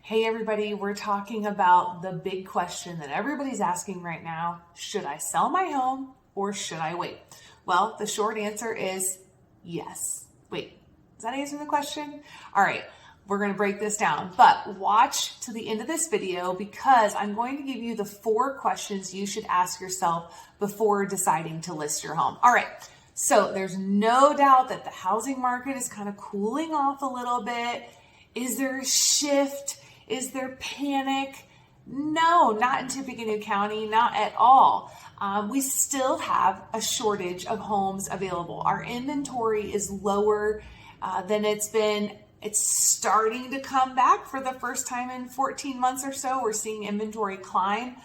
Hey everybody, we're talking about the big question that everybody's asking right now. Should I sell my home or should I wait? Well, the short answer is yes. Wait, does that answer the question? All right, we're going to break this down, but watch to the end of this video because I'm going to give you the 4 questions you should ask yourself before deciding to list your home. All right. So there's no doubt that the housing market is kind of cooling off a little bit. Is there a shift? Is there panic? No, not in Tippecanoe County, not at all. We still have a shortage of homes available. Our inventory is lower than it's been. It's starting to come back for the first time in 14 months or so. We're seeing inventory climb.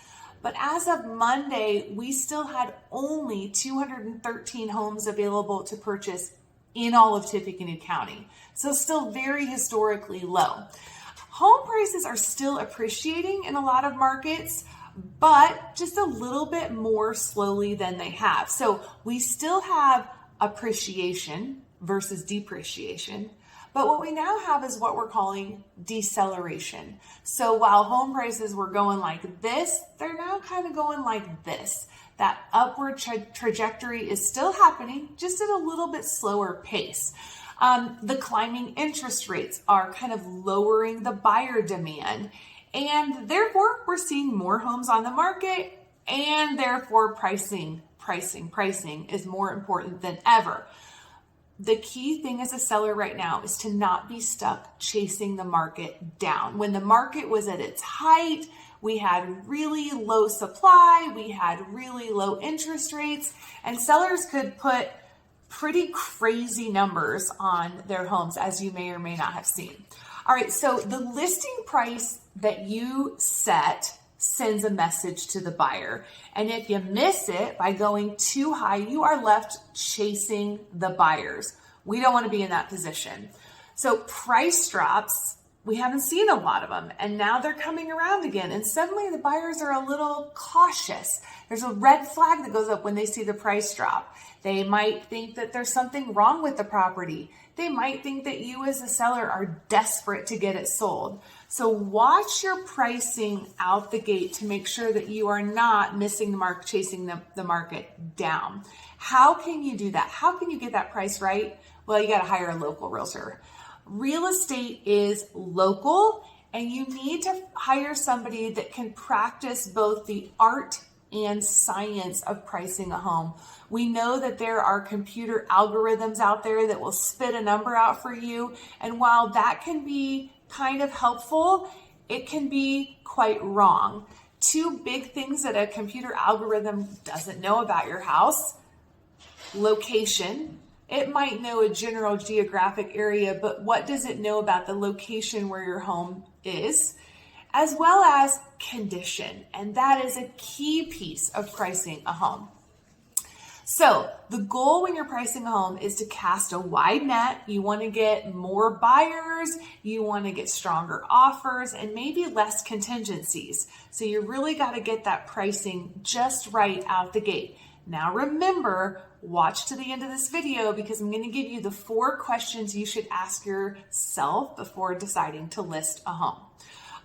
But as of Monday, we still had only 213 homes available to purchase in all of Tippecanoe County. So still very historically low. Home prices are still appreciating in a lot of markets, but just a little bit more slowly than they have. So we still have appreciation versus depreciation. But what we now have is what we're calling deceleration. So while home prices were going like this, they're now kind of going like this. That upward trajectory is still happening, just at a little bit slower pace. The climbing interest rates are kind of lowering the buyer demand, and therefore we're seeing more homes on the market, and therefore pricing is more important than ever. The key thing as a seller right now is to not be stuck chasing the market down. When the market was at its height, we had really low supply, we had really low interest rates, and sellers could put pretty crazy numbers on their homes, as you may or may not have seen. All right, so the listing price that you set sends a message to the buyer. And if you miss it by going too high, you are left chasing the buyers. We don't want to be in that position. So price drops, we haven't seen a lot of them, and now they're coming around again. And suddenly the buyers are a little cautious. There's a red flag that goes up when they see the price drop. They might think that there's something wrong with the property. They might think that you as a seller are desperate to get it sold. So watch your pricing out the gate to make sure that you are not missing the mark, chasing the market down. How can you do that? How can you get that price right? Well, you got to hire a local realtor. Real estate is local, and you need to hire somebody that can practice both the art and science of pricing a home. We know that there are computer algorithms out there that will spit a number out for you. And while that can be kind of helpful, it can be quite wrong. 2 big things that a computer algorithm doesn't know about your house: location. It might know a general geographic area, but what does it know about the location where your home is? As well as condition. And that is a key piece of pricing a home. So the goal when you're pricing a home is to cast a wide net. You want to get more buyers, you want to get stronger offers, and maybe less contingencies. So you really got to get that pricing just right out the gate. Now remember, watch to the end of this video because I'm going to give you the 4 questions you should ask yourself before deciding to list a home.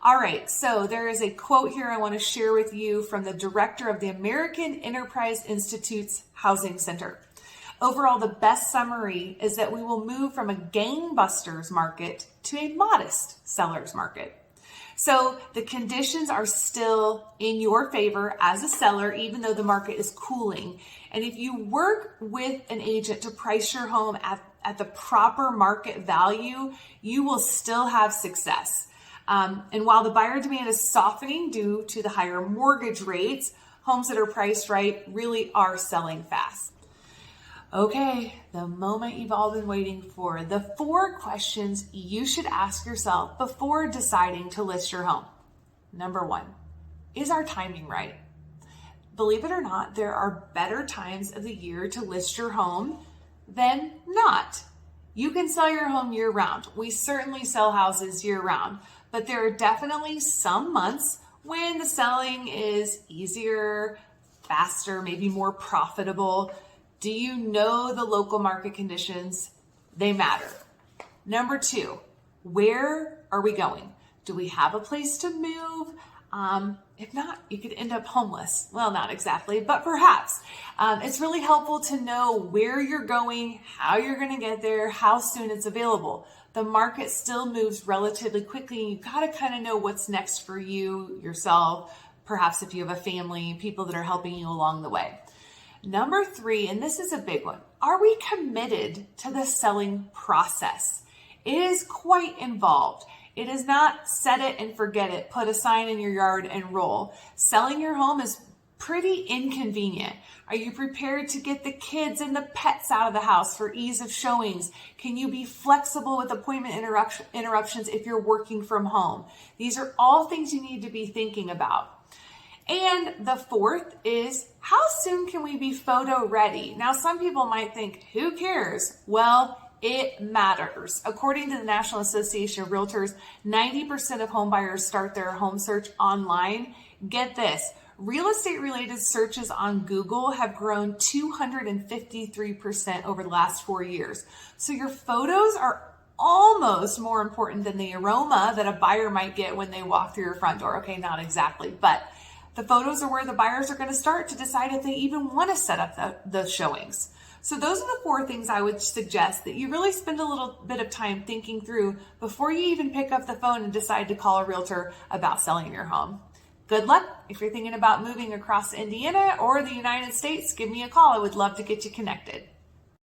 All right, so there is a quote here I want to share with you from the director of the American Enterprise Institute's Housing Center. Overall, the best summary is that we will move from a gangbusters market to a modest seller's market. So the conditions are still in your favor as a seller, even though the market is cooling. And if you work with an agent to price your home at the proper market value, you will still have success. And while the buyer demand is softening due to the higher mortgage rates, homes that are priced right really are selling fast. Okay, the moment you've all been waiting for, the 4 questions you should ask yourself before deciding to list your home. Number 1, is our timing right? Believe it or not, there are better times of the year to list your home than not. You can sell your home year round. We certainly sell houses year round, but there are definitely some months when the selling is easier, faster, maybe more profitable. Do you know the local market conditions? They matter. Number 2, where are we going? Do we have a place to move? If not, you could end up homeless. Well, not exactly, but perhaps. It's really helpful to know where you're going, how you're going to get there, how soon it's available. The market still moves relatively quickly, and you got to kind of know what's next for you, yourself, perhaps if you have a family, people that are helping you along the way. Number 3, and this is a big one, are we committed to the selling process? It is quite involved. It is not set it and forget it, put a sign in your yard and roll. Selling your home is pretty inconvenient. Are you prepared to get the kids and the pets out of the house for ease of showings? Can you be flexible with appointment interruptions if you're working from home? These are all things you need to be thinking about. And the 4th is, how soon can we be photo ready? Now, some people might think, who cares? Well, it matters. According to the National Association of Realtors, 90% of home buyers start their home search online. Get this, real estate related searches on Google have grown 253% over the last 4 years. So your photos are almost more important than the aroma that a buyer might get when they walk through your front door. Okay, not exactly, but the photos are where the buyers are going to start to decide if they even want to set up the showings. So those are the 4 things I would suggest that you really spend a little bit of time thinking through before you even pick up the phone and decide to call a realtor about selling your home. Good luck. If you're thinking about moving across Indiana or the United States, give me a call. I would love to get you connected.